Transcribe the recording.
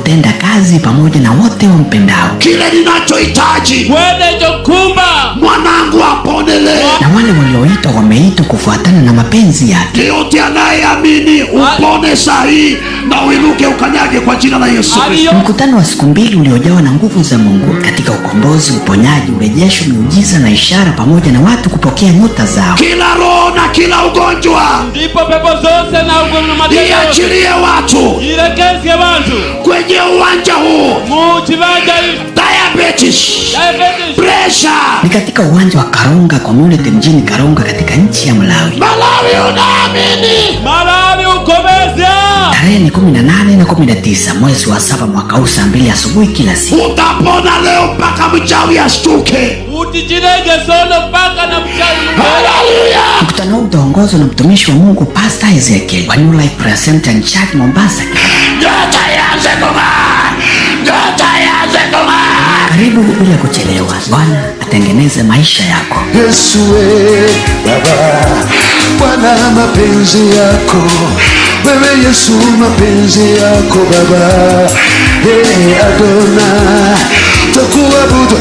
kutenda kazi pamoja na wote wampendao. Kile ninachohitaji mwanangu apone. Na wale walioitwa wameitwa kufuatana na mapenzi yake. Yeyote anayeamini upone sahihi na uinuke ukanyage kwa jina la Yesu. Mkutano wa siku mbili uliojawa na nguvu za Mungu katika ukombozi, uponyaji, urejesho, miujiza na ishara, pamoja na watu kupokea nyota zao. Kila roho na kila ugonjwa iachilie watu kwenye uwanja huu. Diabetes, pressure. Ni katika uwanja wa Karonga Community mjini Karonga katika nchi ya Malawi. Unaamini? Tarehe ni 18 na 19 mwezi wa 7 mwaka huu, saa 2 asubuhi kila siku. Utapona leo mpaka mchawi ashtuke. Hallelujah. Mkutano huu utaongozwa na mtumishi wa Mungu Pastor Ezekiel wa New Life Prayer Center in Church Mombasa. Karibu bila kuchelewa. Bwana atengeneze maisha yako. Yesu Baba, Bwana mapenzi yako. Wewe Yesu mapenzi yako Baba. Adonai, tukuabudu.